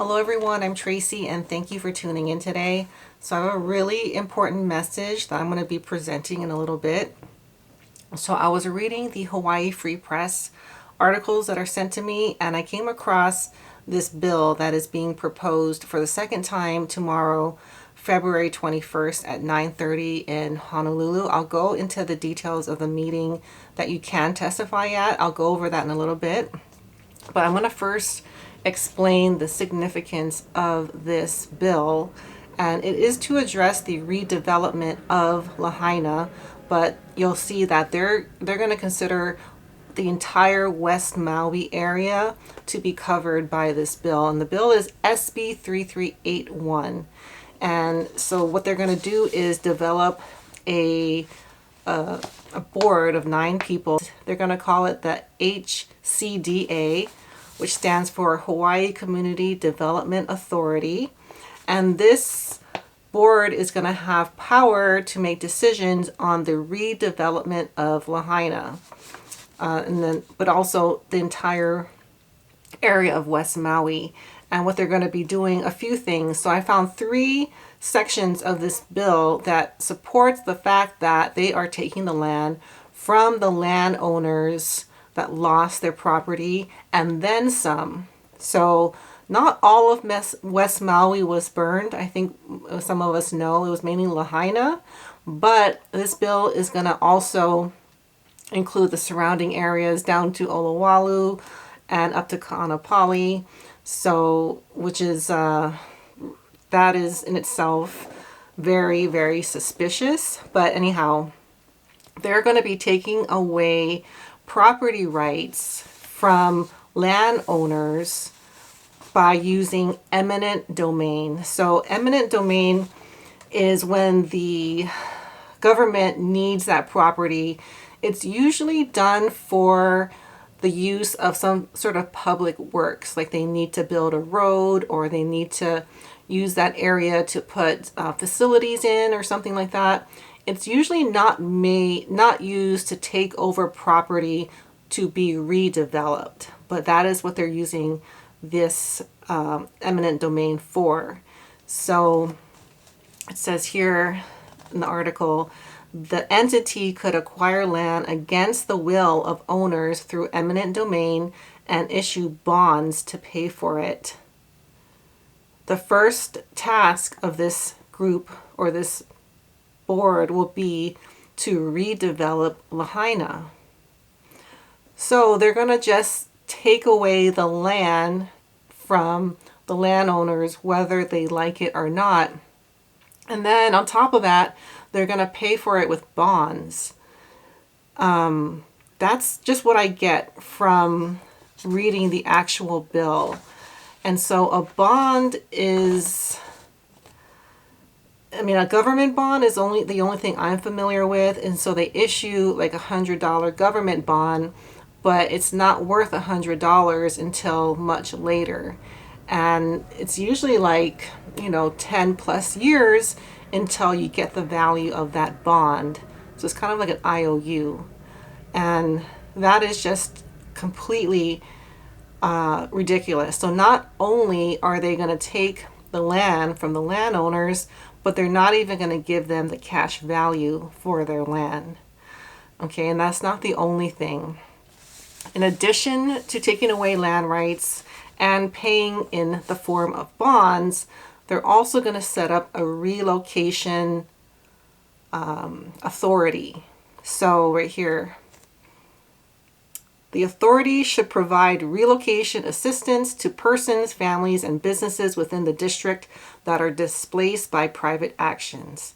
Hello everyone, I'm Tracy and thank you for tuning in today. So I have a really important message that I'm going to be presenting in a little bit. So I was reading the Hawaii Free Press articles that are sent to me, and I came across this bill that is being proposed for the second time tomorrow, February 21st at 9:30 in Honolulu. I'll go into the details of the meeting that you can testify at. I'll go over that in a little bit. But I'm going to first explain the significance of this bill, and it is to address the redevelopment of Lahaina, but you'll see that they're going to consider the entire West Maui area to be covered by this bill, and the bill is SB 3381. And so what they're going to do is develop a board of 9 people. They're going to call it the HCDA, which stands for Hawaii Community Development Authority. And this board is going to have power to make decisions on the redevelopment of Lahaina, but also the entire area of West Maui. And what they're going to be doing, a few things. So I found 3 sections of this bill that supports the fact that they are taking the land from the landowners that lost their property and then some. So not all of West Maui was burned. I think some of us know it was mainly Lahaina, but this bill is going to also include the surrounding areas down to Olowalu and up to Kaanapali. So, which is, that is in itself very, very suspicious. But anyhow, they're going to be taking away property rights from landowners by using eminent domain. So eminent domain is when the government needs that property. It's usually done for the use of some sort of public works, like they need to build a road or they need to use that area to put facilities in or something like that. It's usually not used to take over property to be redeveloped, but that is what they're using this eminent domain for. So it says here in the article, the entity could acquire land against the will of owners through eminent domain and issue bonds to pay for it. The first task of this group or this board will be to redevelop Lahaina. So they're going to just take away the land from the landowners, whether they like it or not. And then on top of that, they're going to pay for it with bonds. That's just what I get from reading the actual bill. And so a bond is, a government bond is the only thing I'm familiar with. And so they issue like $100 government bond, but it's not worth $100 until much later. And it's usually like, 10 plus years until you get the value of that bond. So it's kind of like an IOU. And that is just completely ridiculous. So not only are they going to take the land from the landowners, but they're not even going to give them the cash value for their land. Okay, and that's not the only thing. In addition to taking away land rights and paying in the form of bonds, they're also going to set up a relocation authority. So right here, the authority should provide relocation assistance to persons, families, and businesses within the district that are displaced by private actions,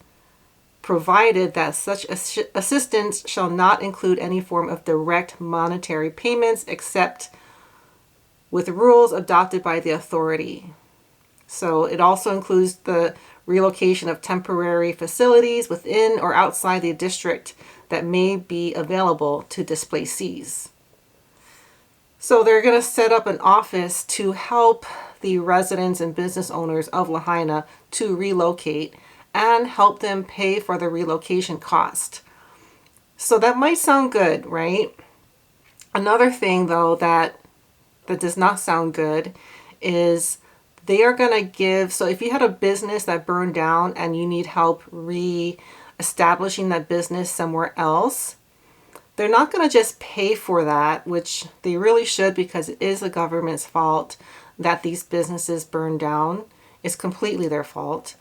provided that such assistance shall not include any form of direct monetary payments except with rules adopted by the authority. So it also includes the relocation of temporary facilities within or outside the district that may be available to displacees. So they're going to set up an office to help the residents and business owners of Lahaina to relocate and help them pay for the relocation cost. So that might sound good, right? Another thing, though, that does not sound good is they are going to give, so if you had a business that burned down and you need help re-establishing that business somewhere else, they're not going to just pay for that, which they really should, because it is the government's fault that these businesses burned down. It's completely their fault.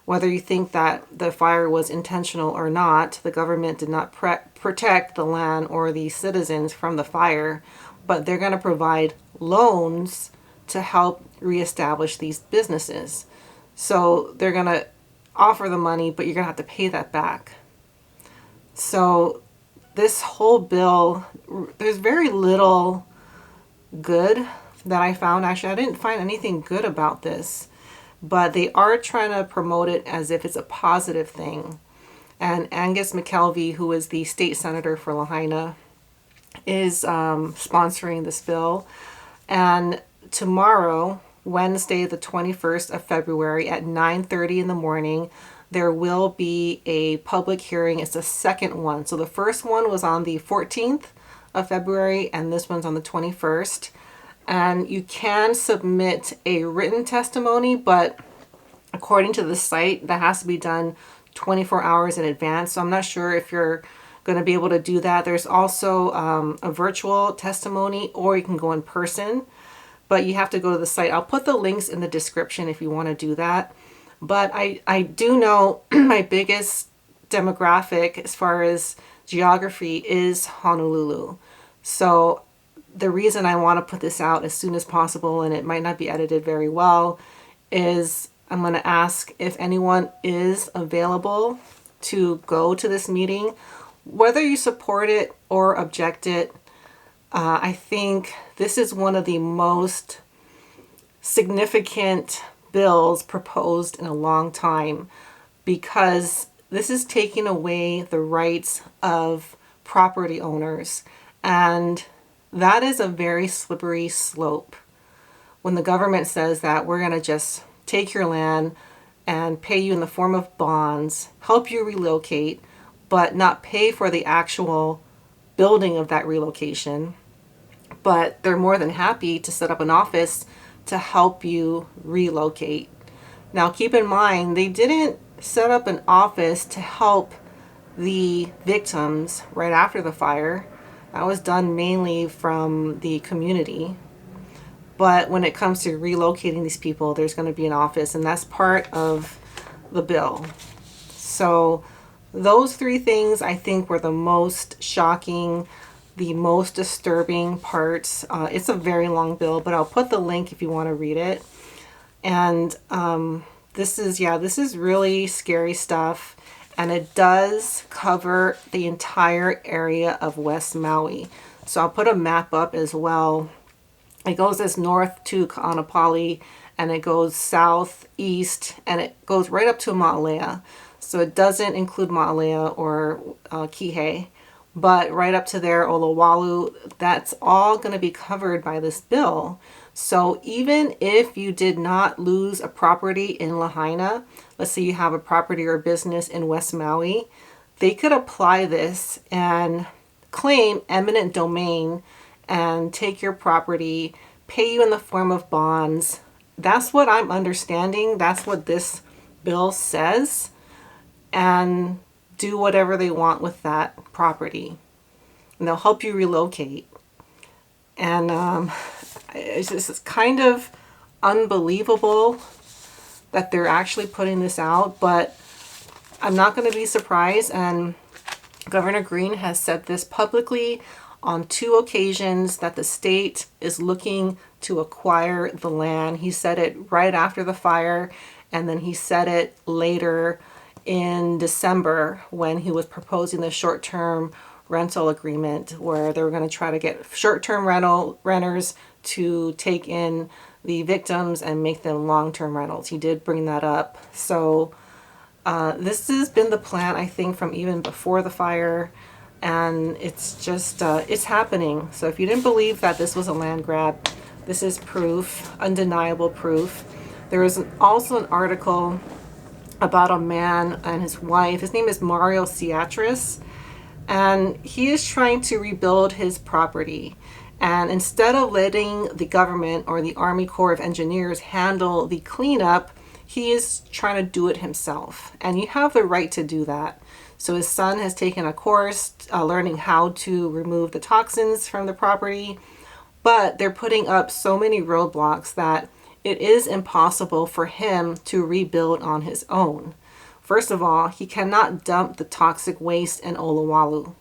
Whether you think that the fire was intentional or not, the government did not protect the land or the citizens from the fire, but they're going to provide loans to help reestablish these businesses. So they're going to offer the money, but you're going to have to pay that back. So this whole bill, there's very little good that I found. Actually, I didn't find anything good about this, but they are trying to promote it as if it's a positive thing. And Angus McKelvey, who is the state senator for Lahaina, is sponsoring this bill. And tomorrow, Wednesday, the 21st of February at 9:30 in the morning, there will be a public hearing. It's the second one. So the first one was on the 14th of February, and this one's on the 21st. And you can submit a written testimony, but according to the site, that has to be done 24 hours in advance. So I'm not sure if you're going to be able to do that. There's also a virtual testimony, or you can go in person, but you have to go to the site. I'll put the links in the description if you want to do that. But I do know my biggest demographic as far as geography is Honolulu. So the reason I want to put this out as soon as possible, and it might not be edited very well, is I'm going to ask if anyone is available to go to this meeting, whether you support it or object it. I think this is one of the most significant bills proposed in a long time, because this is taking away the rights of property owners, and that is a very slippery slope. When the government says that we're going to just take your land and pay you in the form of bonds, help you relocate, but not pay for the actual building of that relocation, but they're more than happy to set up an office to help you relocate. Now, keep in mind, they didn't set up an office to help the victims right after the fire. That was done mainly from the community. But when it comes to relocating these people, there's going to be an office, and that's part of the bill. So those three things I think were the most shocking, the most disturbing parts. It's a very long bill, but I'll put the link if you want to read it. And this is really scary stuff. And it does cover the entire area of West Maui. So I'll put a map up as well. It goes as north to Ka'anapali, and it goes southeast, and it goes right up to Ma'alea. So it doesn't include Ma'alea or Kihei, but right up to there, Olowalu, that's all going to be covered by this bill. So even if you did not lose a property in Lahaina, let's say you have a property or business in West Maui, they could apply this and claim eminent domain and take your property, pay you in the form of bonds. That's what I'm understanding. That's what this bill says. And do whatever they want with that property. And they'll help you relocate. And it's just kind of unbelievable that they're actually putting this out, but I'm not going to be surprised. And Governor Green has said this publicly on 2 occasions, that the state is looking to acquire the land. He said it right after the fire, and then he said it later in December when he was proposing the short-term rental agreement, where they were going to try to get short-term renters to take in the victims and make them long-term rentals. He did bring that up. So this has been the plan, I think, from even before the fire, and it's just it's happening. So if you didn't believe that this was a land grab, this is proof, undeniable proof. There is also an article about a man and his wife. His name is Catris, and he is trying to rebuild his property. And instead of letting the government or the Army Corps of Engineers handle the cleanup, he is trying to do it himself. And you have the right to do that. So his son has taken a course learning how to remove the toxins from the property, but they're putting up so many roadblocks that it is impossible for him to rebuild on his own. First of all, he cannot dump the toxic waste in Oluwalu.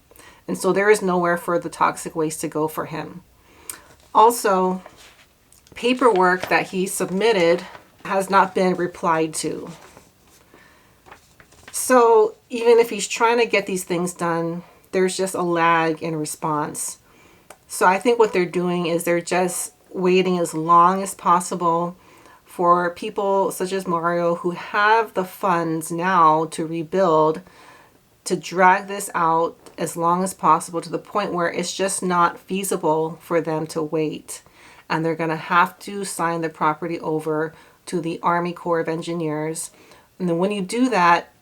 And so there is nowhere for the toxic waste to go for him. Also, paperwork that he submitted has not been replied to. So even if he's trying to get these things done, there's just a lag in response. So I think what they're doing is they're just waiting as long as possible for people such as Mario who have the funds now to rebuild to drag this out as long as possible to the point where it's just not feasible for them to wait. And they're going to have to sign the property over to the Army Corps of Engineers. And then when you do that,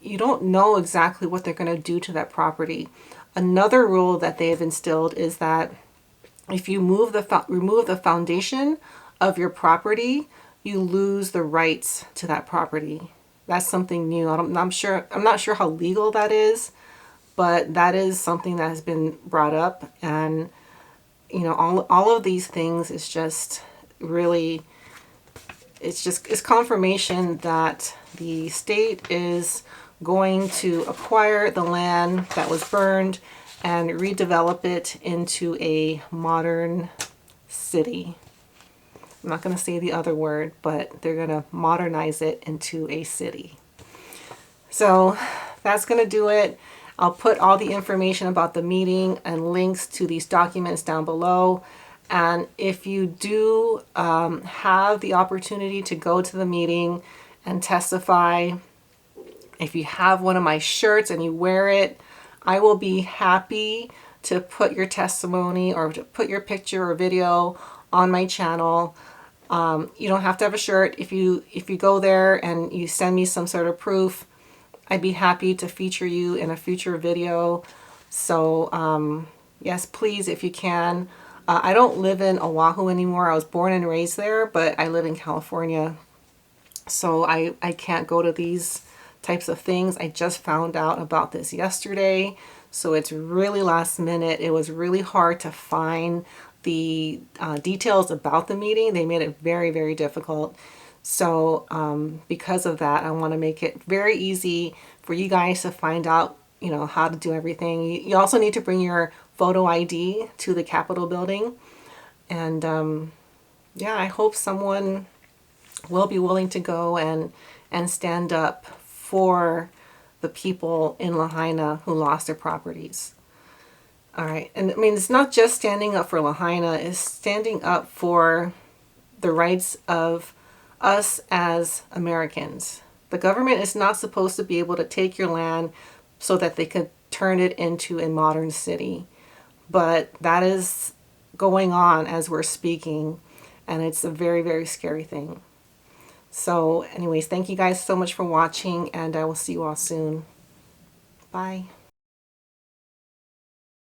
you don't know exactly what they're going to do to that property. Another rule that they have instilled is that if you remove the foundation of your property, you lose the rights to that property. That's something new. I'm not sure how legal that is, but that is something that has been brought up. And you know, all of these things is just really, it's confirmation that the state is going to acquire the land that was burned and redevelop it into a modern city. I'm not going to say the other word, but they're going to modernize it into a city. So that's going to do it. I'll put all the information about the meeting and links to these documents down below. And if you do have the opportunity to go to the meeting and testify, if you have one of my shirts and you wear it, I will be happy to put your testimony or to put your picture or video on my channel. You don't have to have a shirt. If you go there and you send me some sort of proof, I'd be happy to feature you in a future video. So yes, please, if you can. I don't live in Oahu anymore. I was born and raised there, but I live in California. So I can't go to these types of things. I just found out about this yesterday. So it's really last minute. It was really hard to find the details about the meeting. They made it very, very difficult. So because of that, I want to make it very easy for you guys to find out, you know, how to do everything. You also need to bring your photo ID to the Capitol building. And yeah, I hope someone will be willing to go and stand up for the people in Lahaina who lost their properties. All right. And I mean, it's not just standing up for Lahaina, it's standing up for the rights of us as Americans. The government is not supposed to be able to take your land so that they could turn it into a modern city. But that is going on as we're speaking, and it's a very, very scary thing. So anyways, thank you guys so much for watching, and I will see you all soon. Bye.